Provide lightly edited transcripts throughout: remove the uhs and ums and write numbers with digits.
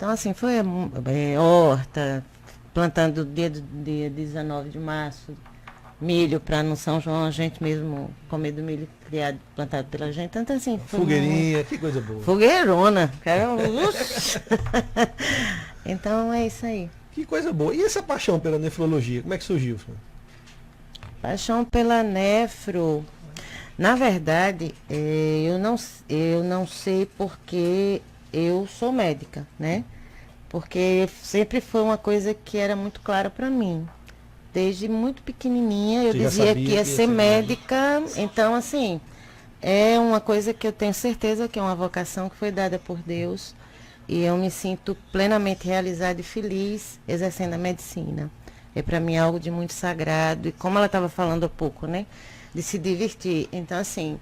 Então, assim, foi horta, plantando dia 19 de março, milho para no São João, a gente mesmo comer do milho criado, plantado pela gente. Então, assim, foi Fogueirinha, que coisa boa. fogueirona. Então, é isso aí. Que coisa boa. E essa paixão pela nefrologia, como é que surgiu, Fran? Paixão pela nefro. Na verdade, eu não sei porque eu sou médica, né? Porque sempre foi uma coisa que era muito clara para mim. Desde muito pequenininha eu Você já dizia sabia que ia que ia ser ser médica. Então, assim, é uma coisa que eu tenho certeza que é uma vocação que foi dada por Deus. E eu me sinto plenamente realizada e feliz exercendo a medicina. É para mim algo de muito sagrado. E como ela estava falando há pouco, né? De se divertir. Então, assim,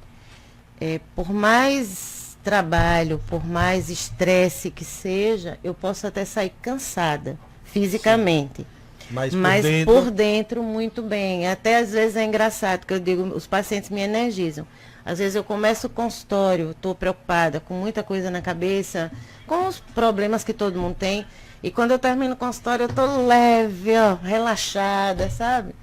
por mais trabalho, por mais estresse que seja, eu posso até sair cansada fisicamente. Sim. Mas por dentro muito bem. Até às vezes é engraçado, que eu digo, os pacientes me energizam. Às vezes eu começo o consultório, estou preocupada, com muita coisa na cabeça, com os problemas que todo mundo tem. E quando eu termino o consultório, eu estou leve, ó, relaxada, sabe?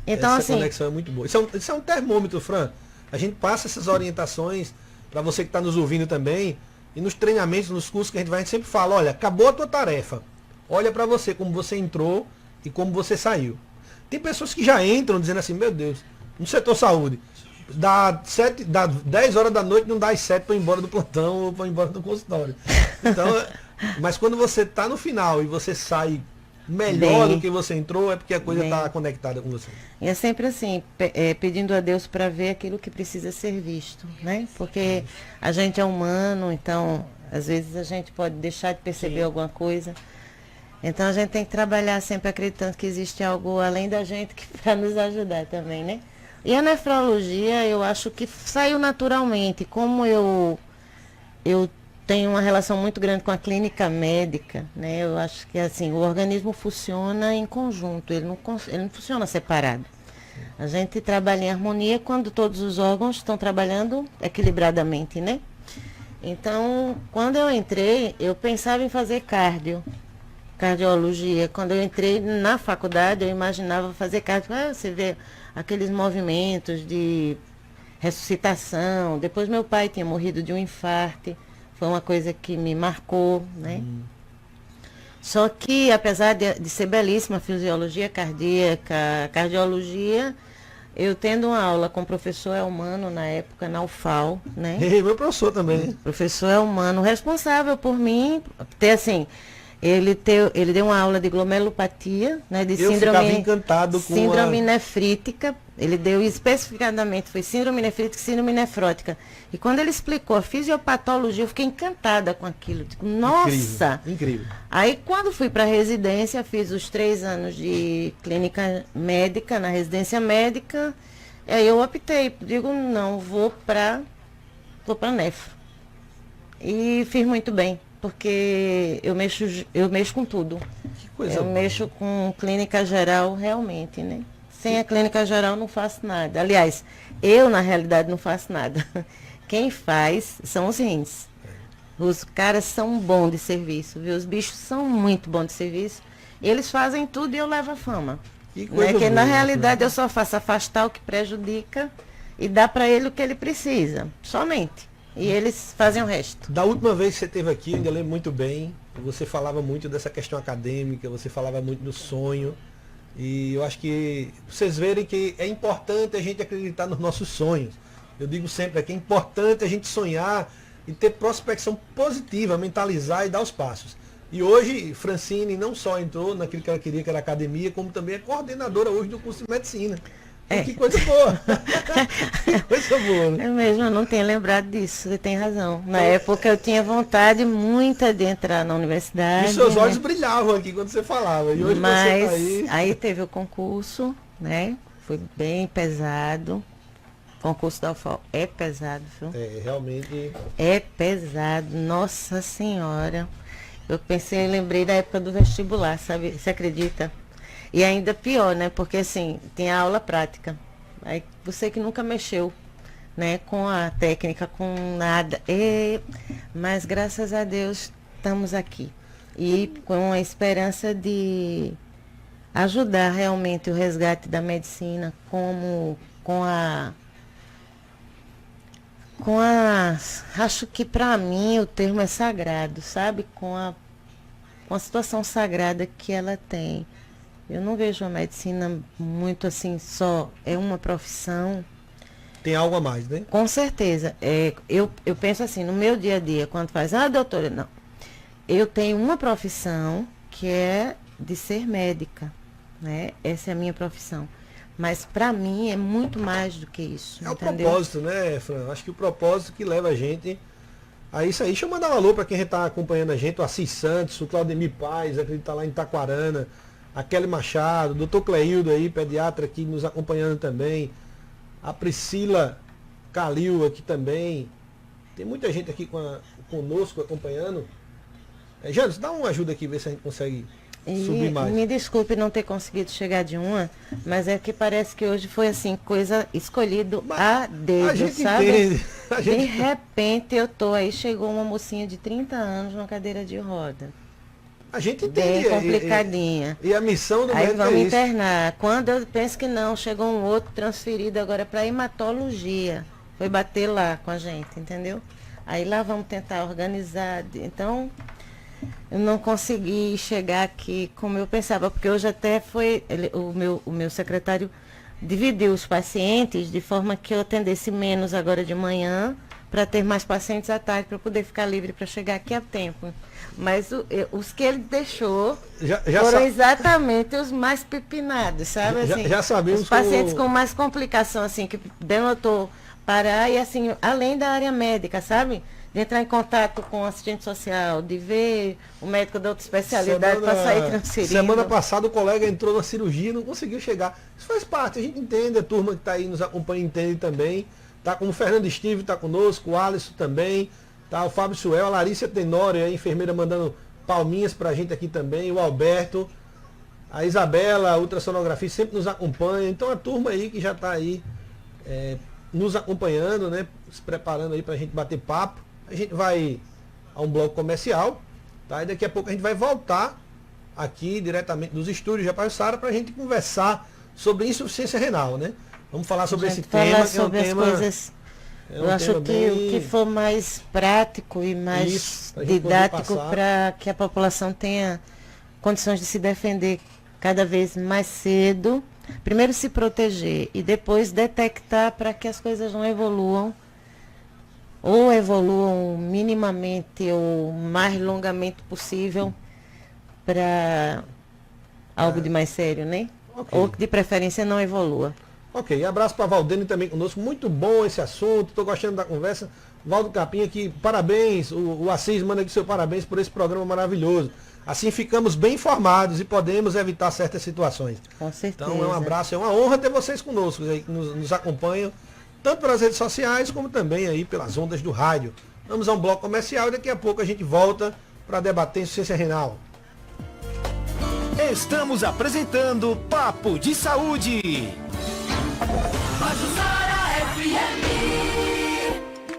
Então, essa assim, conexão é muito boa. Isso é um termômetro, Fran. A gente passa essas orientações para você que está nos ouvindo também. E nos treinamentos, nos cursos que a gente sempre fala, olha, acabou a tua tarefa. Olha para você, como você entrou e como você saiu. Tem pessoas que já entram dizendo assim, meu Deus, no setor saúde, dá 10 horas da noite, não dá às 7 para ir embora do plantão ou para ir embora do consultório. Então, mas quando você está no final e você sai melhor do que você entrou, é porque a coisa está conectada com você. E é sempre assim, pedindo a Deus para ver aquilo que precisa ser visto, né? Porque a gente é humano, então às vezes a gente pode deixar de perceber alguma coisa. Então a gente tem que trabalhar sempre acreditando que existe algo além da gente que para nos ajudar também, né? E a nefrologia, eu acho que saiu naturalmente. Como eu tenho uma relação muito grande com a clínica médica, né? Eu acho que assim, o organismo funciona em conjunto, ele não funciona separado. A gente trabalha em harmonia quando todos os órgãos estão trabalhando equilibradamente, né? Então, quando eu entrei, eu pensava em fazer cardiologia. Quando eu entrei na faculdade, eu imaginava fazer cardio. Você vê aqueles movimentos de ressuscitação. Depois meu pai tinha morrido de um infarto. Foi uma coisa que me marcou, né? Só que, apesar de ser belíssima a fisiologia cardíaca, cardiologia, eu tendo uma aula com o professor Elmano, na época, na UFAL, né? Meu professor também. Professor Elmano, responsável por mim, ter assim... Ele deu uma aula de glomerulopatia, né, de síndrome nefrítica. Ele deu especificadamente, foi síndrome nefrítica e síndrome nefrótica. E quando ele explicou a fisiopatologia, eu fiquei encantada com aquilo. Tipo, nossa! Incrível. Aí quando fui para a residência, fiz os 3 anos de clínica médica, na residência médica. E aí eu optei, digo, não, vou para nefro. E fiz muito bem. Porque eu mexo com tudo. Que coisa boa. Mexo com clínica geral realmente, né? Sem a clínica geral não faço nada. Aliás, eu na realidade não faço nada. Quem faz são os rins. Os caras são bons de serviço, viu? Os bichos são muito bons de serviço. Eles fazem tudo e eu levo a fama. Que coisa Porque na boa, realidade eu só faço afastar o que prejudica e dar para ele o que ele precisa. Somente. E eles fazem o resto. Da última vez que você esteve aqui, eu ainda lembro muito bem, você falava muito dessa questão acadêmica, você falava muito do sonho. E eu acho que vocês verem que é importante a gente acreditar nos nossos sonhos. Eu digo sempre que é importante a gente sonhar e ter prospecção positiva, mentalizar e dar os passos. E hoje, Francine não só entrou naquilo que ela queria, que era academia, como também é coordenadora hoje do curso de medicina. Que coisa boa! Que coisa boa, né? Eu mesma não tinha lembrado disso, você tem razão. Na época eu tinha vontade muita de entrar na universidade. E seus olhos brilhavam aqui quando você falava. E hoje mas você tá aí teve o concurso, né? Foi bem pesado. O concurso da UFAL é pesado, viu? Realmente. É pesado, nossa senhora. Eu lembrei da época do vestibular, sabe? Você acredita? E ainda pior, né? Porque assim, tem a aula prática. Aí você que nunca mexeu, né? Com a técnica, com nada. Mas graças a Deus estamos aqui. e com a esperança de ajudar realmente o resgate da medicina como acho que para mim o termo é sagrado, sabe? Com a situação sagrada que ela tem. Eu não vejo a medicina muito assim, só é uma profissão. Tem algo a mais, né? Com certeza. Eu penso assim, no meu dia a dia, quando faz, doutora, não. Eu tenho uma profissão que é de ser médica, né? Essa é a minha profissão. Mas para mim é muito mais do que isso. É entendeu? o propósito, né, Fran? Acho que o propósito que leva a gente a isso aí. Deixa eu mandar um alô para quem está acompanhando a gente, o Assis Santos, o Claudemir Paz, acredito que está lá em Itaquarana, a Kelly Machado, o doutor Cleildo aí, pediatra aqui nos acompanhando também, a Priscila Calil aqui também. Tem muita gente aqui conosco acompanhando. Jânio, dá uma ajuda aqui, ver se a gente consegue subir mais. Me desculpe não ter conseguido chegar de uma, mas é que parece que hoje foi assim, coisa escolhido a dedo, a gente sabe? Entende. De repente eu tô aí, chegou uma mocinha de 30 anos numa cadeira de roda. A gente entende. Bem complicadinha. E a missão do aí médico vamos é isso. internar. Quando eu penso que não, chegou um outro transferido agora para hematologia. Foi bater lá com a gente, entendeu? Aí lá vamos tentar organizar. Então, eu não consegui chegar aqui como eu pensava, porque hoje até foi, o meu secretário dividiu os pacientes de forma que eu atendesse menos agora de manhã, para ter mais pacientes à tarde, para poder ficar livre para chegar aqui a tempo. Mas os que ele deixou foram exatamente os mais pepinados, sabe? Assim, já sabemos os pacientes com mais complicação, assim, que denotou parar, e assim, além da área médica, sabe? De entrar em contato com o assistente social, de ver o médico de outra especialidade para sair transferindo. Semana passada o colega entrou na cirurgia e não conseguiu chegar. Isso faz parte, a gente entende, a turma que está aí nos acompanha entende também. Tá como o Fernando Estive está conosco, o Alisson também, tá o Fábio Suel, a Larissa Tenório, a enfermeira mandando palminhas para a gente aqui também, o Alberto, a Isabela, a ultrassonografia sempre nos acompanha. Então a turma aí que já está aí nos acompanhando, né? Se preparando aí para a gente bater papo. A gente vai a um bloco comercial, tá? E daqui a pouco a gente vai voltar aqui diretamente dos estúdios de Japaiçara para a gente conversar sobre insuficiência renal, né? Vamos falar sobre esse tema, que é um tema... Coisas, eu acho que o que for mais prático e mais didático para que a população tenha condições de se defender cada vez mais cedo. Primeiro se proteger e depois detectar para que as coisas não evoluam, ou evoluam minimamente ou mais longamente possível para algo de mais sério, né? Okay. Ou que de preferência não evolua. Ok, abraço para Valdene também conosco, muito bom esse assunto, estou gostando da conversa. Valdo Capim aqui, parabéns, o Assis manda aqui seu parabéns por esse programa maravilhoso. Assim ficamos bem informados e podemos evitar certas situações. Com certeza. Então é um abraço, é uma honra ter vocês conosco, aí, que nos acompanham, tanto pelas redes sociais, como também aí pelas ondas do rádio. Vamos a um bloco comercial e daqui a pouco a gente volta para debater insuficiência renal. Estamos apresentando Papo de Saúde.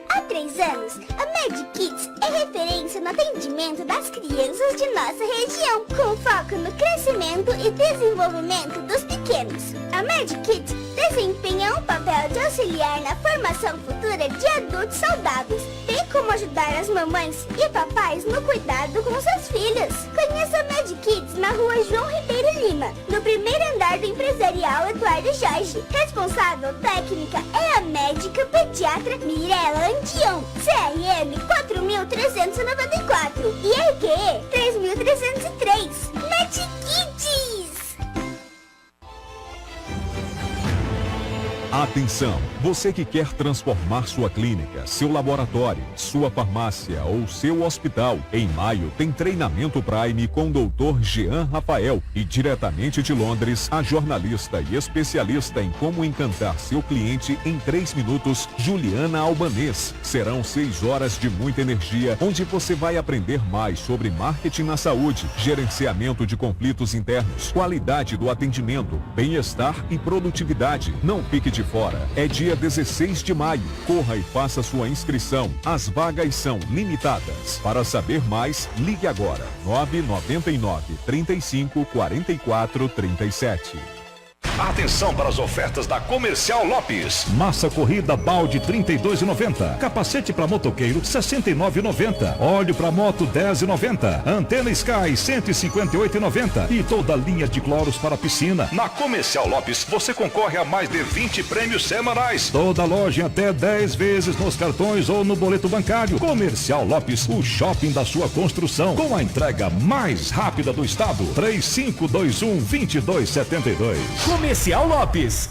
Há 3 anos, a MedKids é referência no atendimento das crianças de nossa região, com foco no crescimento e desenvolvimento dos pequenos. A MedKids desempenha um papel de auxiliar na formação futura de adultos saudáveis, bem como ajudar as mamães e papais no cuidado com seus filhos. Conheça a MedKids na rua João Ribeiro Lima, no primeiro andar do empresarial Eduardo Jorge. Responsável técnica é a médica pediatra Mirela Andion, CRM 4394 e RQE 3303. MedKids! Atenção, você que quer transformar sua clínica, seu laboratório, sua farmácia ou seu hospital. Em maio tem treinamento Prime com o Dr. Jean Rafael e diretamente de Londres, a jornalista e especialista em como encantar seu cliente em 3 minutos, Juliana Albanês. Serão 6 horas de muita energia, onde você vai aprender mais sobre marketing na saúde, gerenciamento de conflitos internos, qualidade do atendimento, bem-estar e produtividade. Não fique de Fora. É dia 16 de maio. Corra e faça sua inscrição. As vagas são limitadas. Para saber mais, ligue agora. 999 35 44 37. Atenção para as ofertas da Comercial Lopes. Massa corrida balde R$ 32,90. Capacete para motoqueiro R$ 69,90. Óleo para moto R$ 10,90. Antena Sky R$ 158,90. E toda a linha de cloros para piscina. Na Comercial Lopes você concorre a mais de 20 prêmios semanais. Toda loja em até 10 vezes nos cartões ou no boleto bancário. Comercial Lopes, o shopping da sua construção. Com a entrega mais rápida do estado. 3521-2272. Comercial Lopes.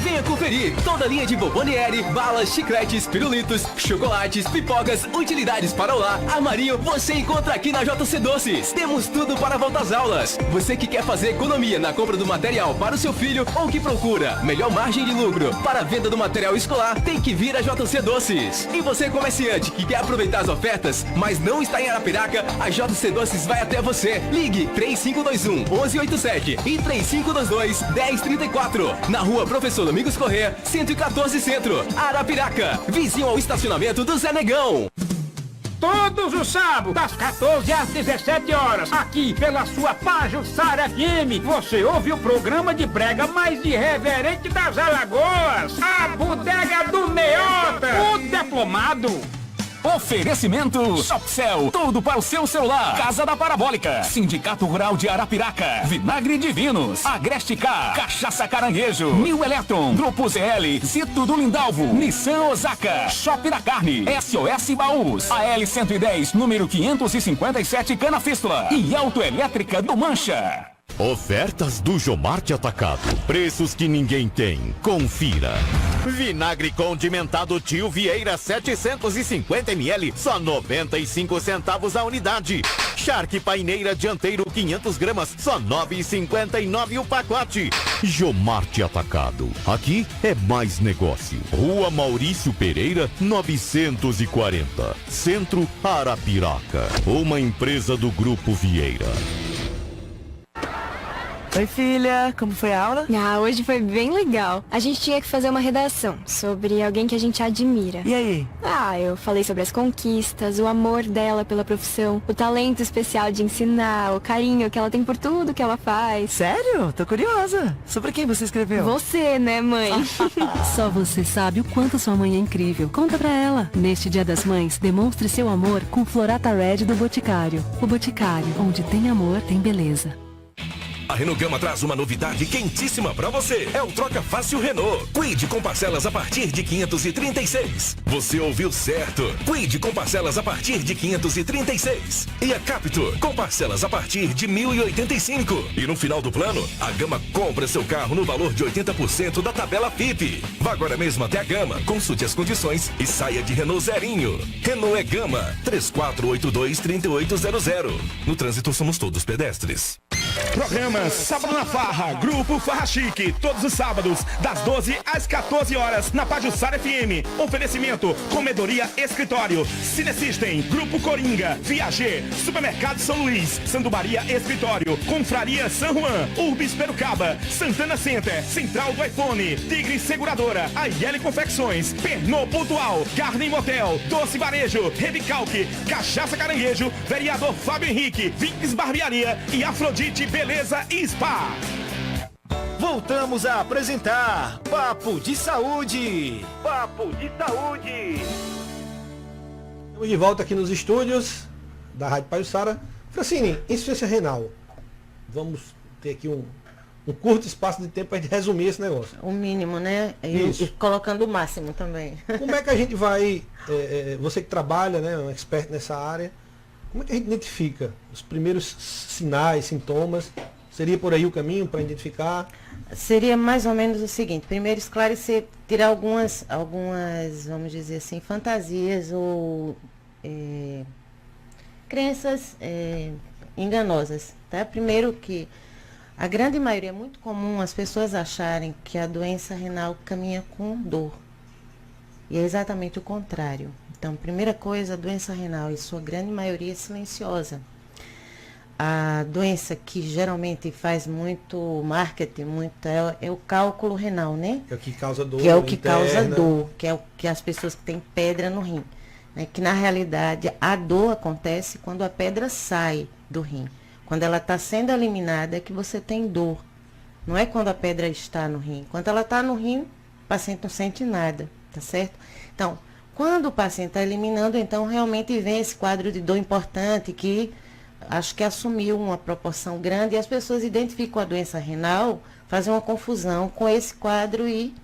Venha conferir toda a linha de bomboniere, balas, chicletes, pirulitos, chocolates, pipocas, utilidades para o lar, armarinho, você encontra aqui na JC Doces. Temos tudo para a volta às aulas. Você que quer fazer economia na compra do material para o seu filho ou que procura melhor margem de lucro para a venda do material escolar, tem que vir a JC Doces. E você comerciante que quer aproveitar as ofertas, mas não está em Arapiraca, a JC Doces vai até você. Ligue 3521-1187 e 3522-1034. Na rua Professor Domingos Corrêa, 114 Centro, Arapiraca, vizinho ao estacionamento do Zé Negão. Todos os sábados, das 14 às 17 horas, aqui pela sua Pajuçara FM, você ouve o programa de brega mais irreverente das Alagoas, a Bodega do Meota, o diplomado. Oferecimento Shopcel, tudo para o seu celular. Casa da Parabólica, Sindicato Rural de Arapiraca, Vinagre Divinos, Agreste K, Cachaça Caranguejo, New Electron, Grupo ZL, Zito do Lindalvo, Nissan Osaka, Shop da Carne, SOS Baús, AL 110, número 557 Cana Fístula e Autoelétrica do Mancha. Ofertas do Jomarte Atacado. Preços que ninguém tem. Confira. Vinagre condimentado Tio Vieira 750 ml, só 95 centavos a unidade. Charque paineira dianteiro 500 gramas, só 9,59 o pacote. Jomarte Atacado. Aqui é mais negócio. Rua Maurício Pereira, 940. Centro Arapiraca. Uma empresa do Grupo Vieira. Oi, filha, como foi a aula? Hoje foi bem legal. A gente tinha que fazer uma redação sobre alguém que a gente admira. E aí? Eu falei sobre as conquistas, o amor dela pela profissão, o talento especial de ensinar, o carinho que ela tem por tudo que ela faz. Sério? Tô curiosa. Sobre quem você escreveu? Você, né, mãe? Só você sabe o quanto sua mãe é incrível. Conta pra ela. Neste Dia das Mães, demonstre seu amor com Florata Red do Boticário. O Boticário, onde tem amor, tem beleza. A Renault Gama traz uma novidade quentíssima pra você. É o Troca Fácil Renault. Quid com parcelas a partir de 536. Você ouviu certo. Quid com parcelas a partir de 536. E a Captur com parcelas a partir de 1.085. E no final do plano, a Gama compra seu carro no valor de 80% da tabela FIP. Vá agora mesmo até a Gama, consulte as condições e saia de Renault zerinho. Renault é Gama. 3482-3800. No trânsito somos todos pedestres. Programa Sábado na Farra, Grupo Farra Chique, todos os sábados, das 12 às 14 horas, na Pajuçara FM. Oferecimento, Comedoria Escritório, Cine System, Grupo Coringa, Viager, Supermercado São Luís, Sandubaria Escritório, Confraria San Juan, Urbis Perucaba, Santana Center, Central do iPhone, Tigre Seguradora, Aiele Confecções, Pernod Pontual, Garden Motel, Doce Varejo, Redicalque, Cachaça Caranguejo, Vereador Fábio Henrique, Vinx Barbearia e Afrodite Beleza e Spa. Voltamos a apresentar Papo de Saúde. Papo de Saúde. Estamos de volta aqui nos estúdios da Rádio Pajuçara. Francine, insuficiência renal. Vamos ter aqui um curto espaço de tempo para resumir esse negócio. O mínimo, né? E colocando o máximo também. Como é que a gente vai, você que trabalha, né, um expert nessa área, como é que a gente identifica os primeiros sinais, sintomas? Seria por aí o caminho para identificar? Seria mais ou menos o seguinte: primeiro esclarecer, tirar algumas, vamos dizer assim, fantasias ou crenças enganosas, tá? Primeiro que a grande maioria, é muito comum as pessoas acharem que a doença renal caminha com dor. E é exatamente o contrário. Então, primeira coisa, a doença renal, em sua grande maioria, é silenciosa. a doença que geralmente faz muito marketing, é o cálculo renal, né? É o que causa dor. Que é o que interna. causa dor, que é o que as pessoas que têm pedra no rim. Né? Que na realidade a dor acontece quando a pedra sai do rim. Quando ela está sendo eliminada é que você tem dor. Não é quando a pedra está no rim. Quando ela está no rim, o paciente não sente nada, tá certo? Então, quando o paciente está eliminando, então realmente vem esse quadro de dor importante que acho que assumiu uma proporção grande e as pessoas identificam a doença renal, fazem uma confusão com esse quadro e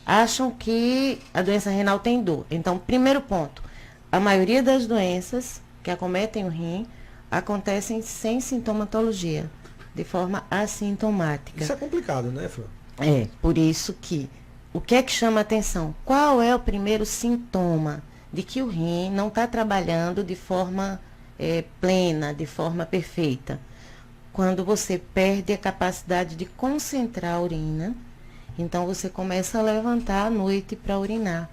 acham que a doença renal tem dor. Então, primeiro ponto, a maioria das doenças que acometem o rim acontecem sem sintomatologia, de forma assintomática. Isso é complicado, né, Fran? É, por isso que, o que é que chama atenção? Qual é o primeiro sintoma de que o rim não está trabalhando de forma plena, de forma perfeita? Quando você perde a capacidade de concentrar a urina, então você começa a levantar à noite para urinar.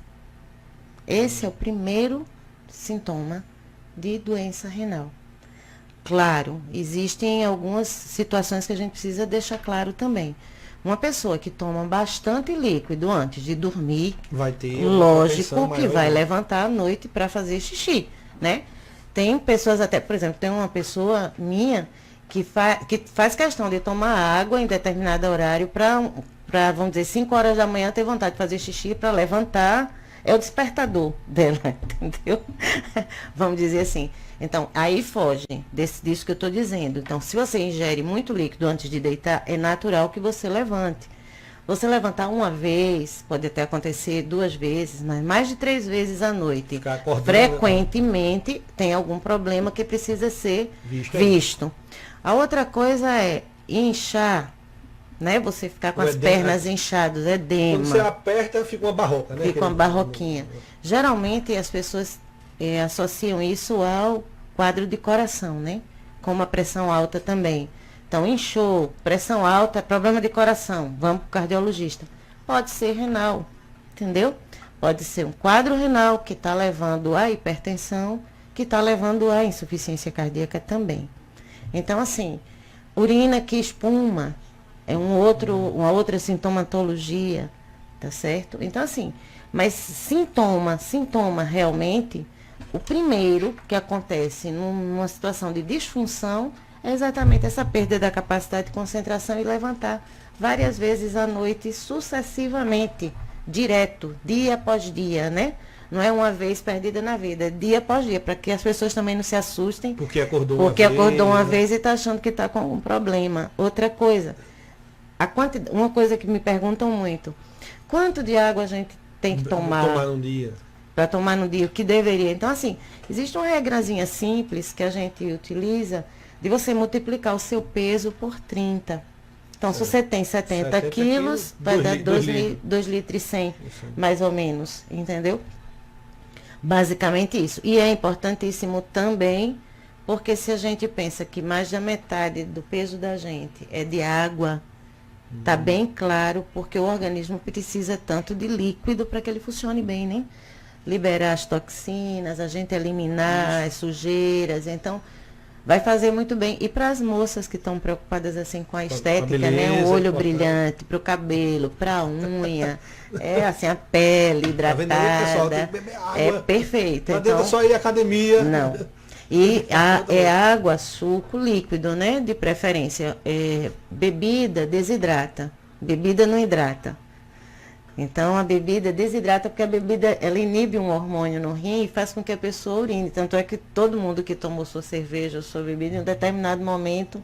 Esse é o primeiro sintoma de doença renal. Claro, existem algumas situações que a gente precisa deixar claro também. Uma pessoa que toma bastante líquido antes de dormir, vai ter lógico que vai maior. levantar à noite para fazer xixi, né? Tem pessoas até, por exemplo, tem uma pessoa minha que faz questão de tomar água em determinado horário para, vamos dizer, 5 horas da manhã ter vontade de fazer xixi para levantar. É o despertador dela, entendeu? Vamos dizer assim. Então, aí foge disso que eu estou dizendo. Então, se você ingere muito líquido antes de deitar, é natural que você levante. Você levantar uma vez, pode até acontecer 2 vezes, mas mais de 3 vezes à noite, frequentemente, tem algum problema que precisa ser visto. A outra coisa é inchar, né? Você ficar com as pernas inchadas, edema. Quando você aperta, fica uma barroca, né? Fica uma barroquinha. Geralmente as pessoas associam isso ao quadro de coração, né? Com uma pressão alta também. Então, inchou, pressão alta, problema de coração, vamos para o cardiologista. Pode ser renal, entendeu? Pode ser um quadro renal que está levando à hipertensão, que está levando à insuficiência cardíaca também. Então, assim, urina que espuma é uma outra sintomatologia, tá certo? Então, assim, mas sintoma realmente, o primeiro que acontece numa situação de disfunção é exatamente essa perda da capacidade de concentração e levantar várias vezes à noite, sucessivamente, direto, dia após dia, né? Não é uma vez perdida na vida, é dia após dia, para que as pessoas também não se assustem. Porque acordou uma vez e está achando que está com algum problema. Outra coisa, uma coisa que me perguntam muito, quanto de água a gente tem que tomar num dia? Para tomar no dia, o que deveria. Então, assim, existe uma regrazinha simples que a gente utiliza de você multiplicar o seu peso por 30. Então, se você tem 70 quilos, vai dar 2 litros e 100, mais ou menos, entendeu? Basicamente isso. E é importantíssimo também, porque se a gente pensa que mais da metade do peso da gente é de água, tá bem claro, porque o organismo precisa tanto de líquido para que ele funcione bem, né? Liberar as toxinas, a gente eliminar as sujeiras, então vai fazer muito bem. E para as moças que estão preocupadas assim com a estética, beleza, né? O olho brilhante, para o cabelo, para a unha, assim, a pele hidratada. Tá vendo aí, pessoal? Tem que beber água. É perfeito. Não adianta só ir à academia. Não. E água, suco, líquido, né? De preferência. Bebida desidrata. Bebida não hidrata. Então, a bebida desidrata, porque a bebida, ela inibe um hormônio no rim e faz com que a pessoa urine. Tanto é que todo mundo que tomou sua cerveja ou sua bebida, em um determinado momento,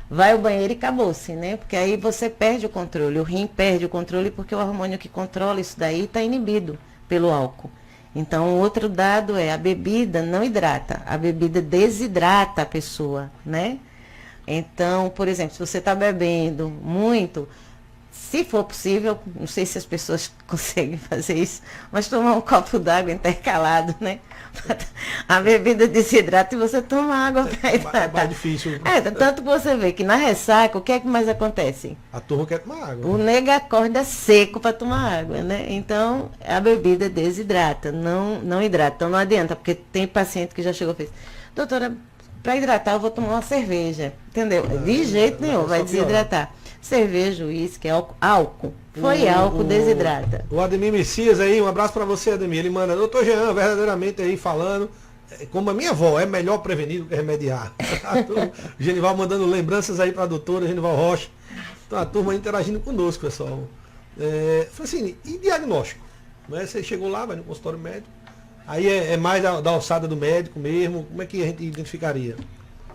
vai ao banheiro e acabou-se, né? Porque aí você perde o controle, o rim perde o controle, porque o hormônio que controla isso daí está inibido pelo álcool. Então, outro dado é, a bebida não hidrata, a bebida desidrata a pessoa, né? Então, por exemplo, se você está bebendo muito, se for possível, não sei se as pessoas conseguem fazer isso, mas tomar um copo d'água intercalado, né? A bebida desidrata e você toma água para hidratar. É mais difícil. Tanto que você vê que na ressaca, o que é que mais acontece? A turma quer tomar água. O nego acorda seco para tomar água, né? Então, a bebida desidrata, não hidrata. Então, não adianta, porque tem paciente que já chegou e fez, doutora, para hidratar eu vou tomar uma cerveja, entendeu? De jeito nenhum, vai desidratar. Cerveja, uísque, álcool. Foi álcool, desidrata. O Ademir Messias aí, um abraço para você, Ademir. Ele manda, doutor Jean, verdadeiramente aí falando, como a minha avó, é melhor prevenir do que remediar. Genival mandando lembranças aí para a doutora Genival Rocha. Então a turma interagindo conosco, pessoal. Francine, e diagnóstico? Né? Você chegou lá, vai no consultório médico, aí é mais da alçada do médico mesmo, como é que a gente identificaria?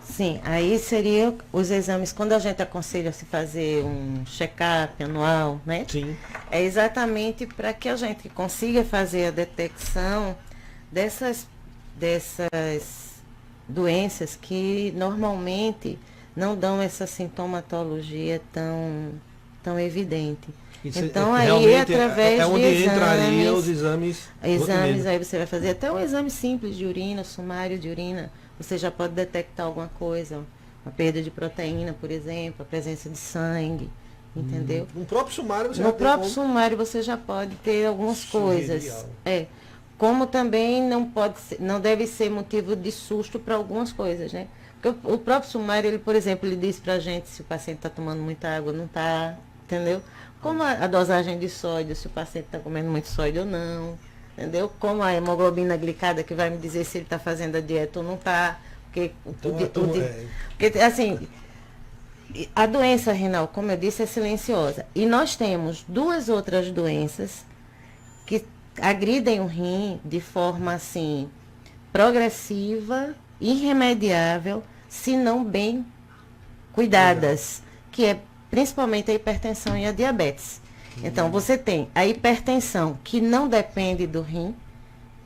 Sim, aí seria os exames, quando a gente aconselha se fazer um check-up anual, né? Sim. É exatamente para que a gente consiga fazer a detecção dessas doenças que normalmente não dão essa sintomatologia tão evidente. Isso então aí através onde de entraria os exames. Aí você vai fazer até um exame simples de urina, sumário de urina. Você já pode detectar alguma coisa, uma perda de proteína, por exemplo, a presença de sangue, entendeu? No próprio sumário você No próprio sumário você já pode ter algumas coisas. Como também não deve ser motivo de susto para algumas coisas, né? Porque o próprio sumário, ele, por exemplo, ele diz pra gente se o paciente está tomando muita água ou não está, entendeu? Como a dosagem de sódio, se o paciente está comendo muito sódio ou não. Entendeu? Como a hemoglobina glicada, que vai me dizer se ele está fazendo a dieta ou não está. Porque, porque, assim, a doença renal, como eu disse, é silenciosa. E nós temos 2 outras doenças que agridem o rim de forma, assim, progressiva, irremediável, se não bem cuidadas, que é principalmente a hipertensão e a diabetes. Então, você tem a hipertensão, que não depende do rim,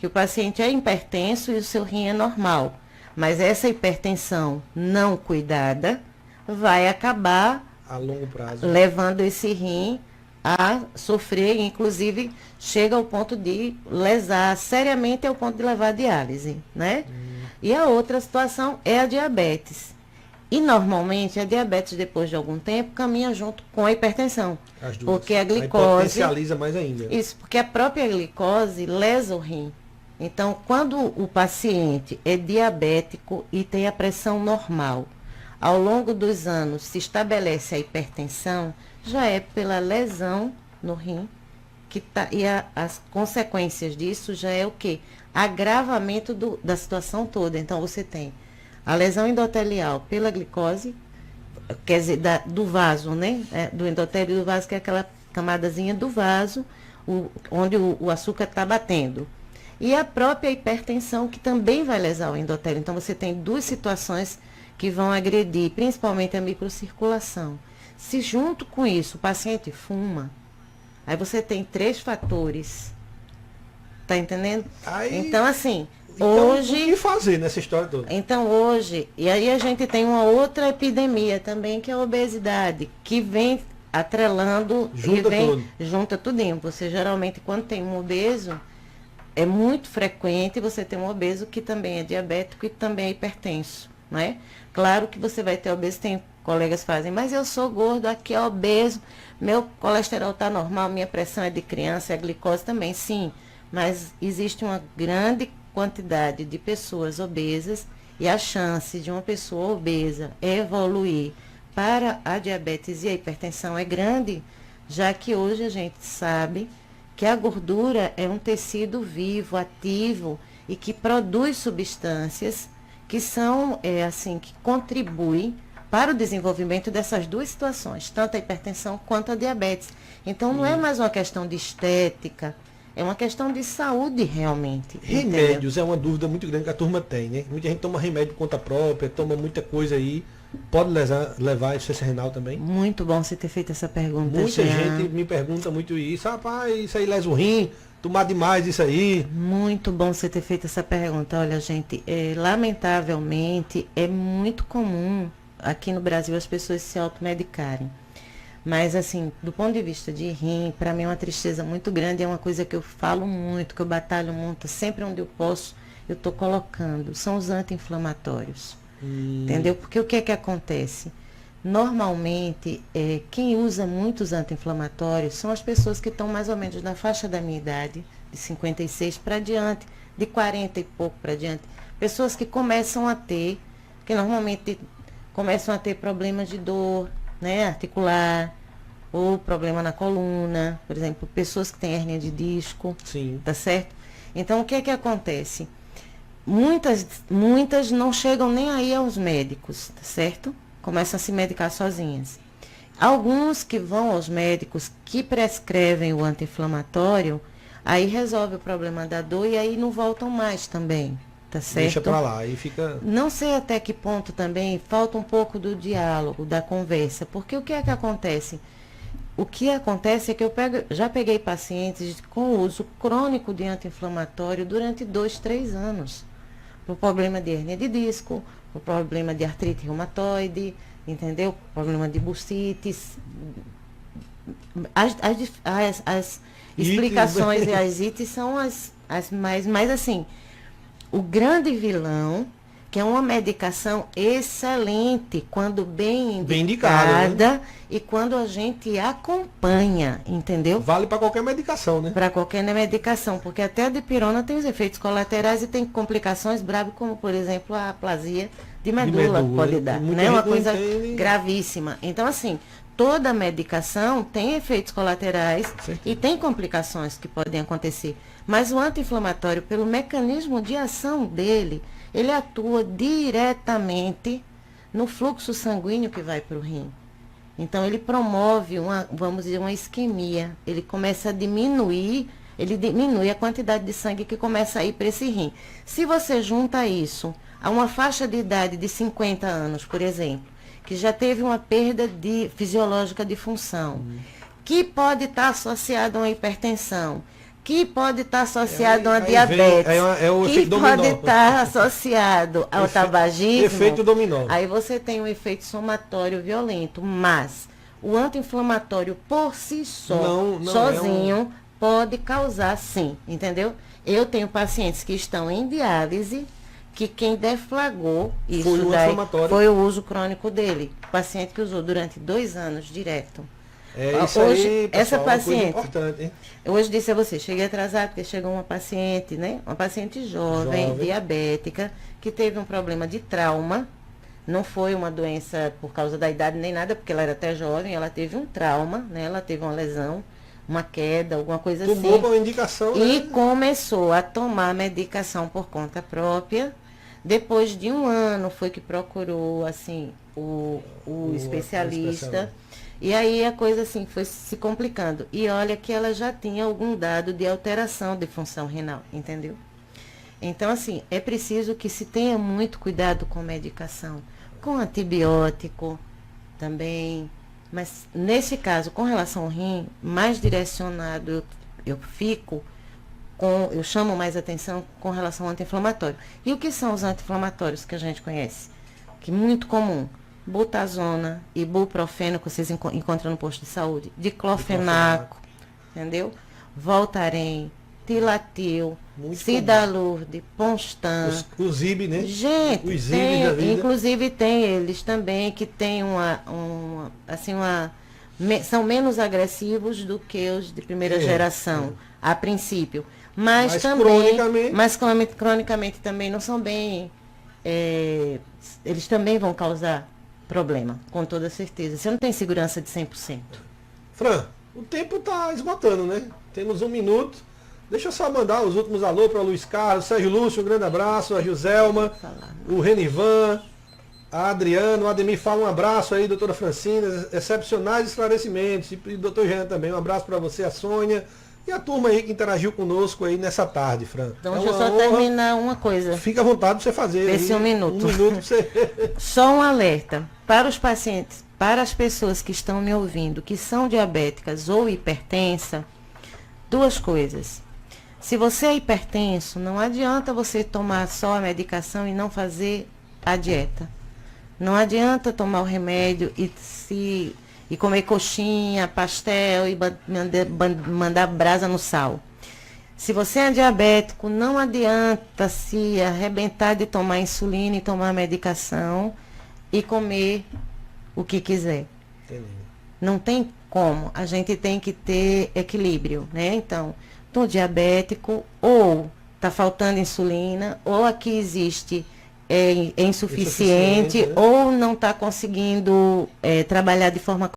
que o paciente é hipertenso e o seu rim é normal. Mas essa hipertensão não cuidada vai acabar a longo prazo levando esse rim a sofrer, inclusive chega ao ponto de lesar seriamente, ao ponto de levar a diálise, né? E a outra situação é a diabetes. E normalmente a diabetes, depois de algum tempo, caminha junto com a hipertensão. As duas. Porque a glicose. Potencializa mais ainda. Isso, porque a própria glicose lesa o rim. Então, quando o paciente é diabético e tem a pressão normal, ao longo dos anos se estabelece a hipertensão, já é pela lesão no rim, as consequências disso já é o quê? Agravamento da situação toda. Então, você tem a lesão endotelial pela glicose, quer dizer, do vaso, né? Do endotélio do vaso, que é aquela camadazinha do vaso, onde o açúcar está batendo. E a própria hipertensão, que também vai lesar o endotélio. Então, você tem 2 situações que vão agredir, principalmente a microcirculação. Se junto com isso o paciente fuma, aí você tem 3 fatores. Tá entendendo? Então, assim, hoje... O que fazer nessa história toda? Então, hoje, e aí a gente tem uma outra epidemia também, que é a obesidade, que vem atrelando junta tudinho. Você geralmente, quando tem um obeso, é muito frequente você ter um obeso que também é diabético e também é hipertenso, né? Claro que você vai ter obeso, tem colegas que fazem, mas eu sou gordo, aqui é obeso, meu colesterol está normal, minha pressão é de criança, a glicose também, sim. Mas existe uma grande quantidade de pessoas obesas e a chance de uma pessoa obesa evoluir para a diabetes e a hipertensão é grande, já que hoje a gente sabe que a gordura é um tecido vivo, ativo e que produz substâncias que são, que contribuem para o desenvolvimento dessas 2 situações, tanto a hipertensão quanto a diabetes. Então, não é mais uma questão de estética, é uma questão de saúde realmente. Remédios é uma dúvida muito grande que a turma tem, né? Muita gente toma remédio por conta própria, toma muita coisa aí. Pode levar a insuficiência renal também? Muito bom você ter feito essa pergunta. Muita gente me pergunta muito isso. Rapaz, isso aí lesa o rim, tomar demais isso aí. Muito bom você ter feito essa pergunta. Olha, gente, lamentavelmente é muito comum aqui no Brasil as pessoas se automedicarem. Mas, assim, do ponto de vista de rim, para mim é uma tristeza muito grande, é uma coisa que eu falo muito, que eu batalho muito, sempre onde eu posso, eu estou colocando, são os anti-inflamatórios. Entendeu? Porque o que é que acontece? Normalmente, quem usa muitos anti-inflamatórios são as pessoas que estão mais ou menos na faixa da minha idade, de 56 para diante, de 40 e pouco para diante. Pessoas que começam a ter que normalmente começam a ter problemas de dor, né, articular, ou problema na coluna, por exemplo, pessoas que têm hérnia de disco, Sim. tá certo? Então, o que é que acontece? Muitas não chegam nem aí aos médicos, tá certo? Começam a se medicar sozinhas. Alguns que vão aos médicos que prescrevem o anti-inflamatório, aí resolve o problema da dor e aí não voltam mais também, tá certo? Deixa pra lá, aí fica... Não sei até que ponto também falta um pouco do diálogo, da conversa, porque o que é que acontece? O que acontece é que já peguei pacientes com uso crônico de anti-inflamatório durante 2, 3 anos, por problema de hérnia de disco, por problema de artrite reumatoide, entendeu? Problema de bursites. As explicações e as ites são as mais, mas assim, o grande vilão, que é uma medicação excelente, quando bem indicada, né? E quando a gente acompanha, entendeu? Vale para qualquer medicação, né? Para qualquer medicação, porque até a dipirona tem os efeitos colaterais e tem complicações graves, como, por exemplo, a aplasia de medula pode dar, né? Uma coisa gravíssima. Então, assim, toda medicação tem efeitos colaterais e tem complicações que podem acontecer. Mas o anti-inflamatório, pelo mecanismo de ação dele, ele atua diretamente no fluxo sanguíneo que vai para o rim. Então, ele promove vamos dizer, uma isquemia. Ele começa a diminuir, ele diminui a quantidade de sangue que começa a ir para esse rim. Se você junta isso a uma faixa de idade de 50 anos, por exemplo, que já teve uma perda fisiológica de função, que pode estar associada a uma hipertensão, que pode estar associado a uma diabetes, que pode estar associado ao tabagismo. Efeito dominó. Aí você tem um efeito somatório violento, mas o anti-inflamatório por si só, sozinho, pode causar sim, entendeu? Eu tenho pacientes que estão em diálise, que quem deflagrou isso foi o uso crônico dele. Paciente que usou durante 2 anos direto. Isso hoje, aí, pessoal, essa paciente, importante, hein? Eu hoje disse a você, cheguei atrasado porque chegou uma paciente, né? Uma paciente jovem, diabética, que teve um problema de trauma. Não foi uma doença por causa da idade nem nada, porque ela era até jovem, ela teve um trauma, né? Ela teve uma lesão, uma queda, alguma coisa assim. Tomou uma indicação, e né? começou a tomar medicação por conta própria. Depois de 1 ano foi que procurou, assim, o especialista. E aí a coisa assim foi se complicando. E olha que ela já tinha algum dado de alteração de função renal, entendeu? Então, assim, é preciso que se tenha muito cuidado com medicação, com antibiótico também. Mas nesse caso, com relação ao rim, mais direcionado eu chamo mais atenção com relação ao anti-inflamatório. E o que são os anti-inflamatórios que a gente conhece? Que é muito comum. Butazona, ibuprofeno, que vocês encontram no posto de saúde, diclofenaco, entendeu? Voltaren, Tilatil, Sidalurde, Ponstan. O Zib, né? Gente, inclusive tem eles também que tem são menos agressivos do que os de primeira geração, a princípio. Mas também, cronicamente também não são bem, eles também vão causar problema, com toda certeza. Você não tem segurança de 100%. Fran, o tempo está esgotando, né? Temos 1 minuto. Deixa eu só mandar os últimos alô para o Luiz Carlos, Sérgio Lúcio, um grande abraço, a Joselma, o Renivan, a Adriano, o Ademir fala um abraço aí, doutora Francina, excepcionais esclarecimentos. E doutor Jean também, um abraço para você, a Sônia. E a turma aí que interagiu conosco aí nessa tarde, Fran. Então, deixa eu só terminar uma coisa. Fica à vontade para você fazer. Esse 1 minuto. 1 minuto para você. Só um alerta para os pacientes, para as pessoas que estão me ouvindo, que são diabéticas ou hipertensa, 2 coisas. Se você é hipertenso, não adianta você tomar só a medicação e não fazer a dieta. Não adianta tomar o remédio e comer coxinha, pastel e mandar brasa no sal. Se você é diabético, não adianta se arrebentar de tomar insulina e tomar medicação e comer o que quiser. Entendi. Não tem como. A gente tem que ter equilíbrio, né? Então, tô diabético, ou tá faltando insulina, ou aqui existe é insuficiente, ou não está conseguindo trabalhar de forma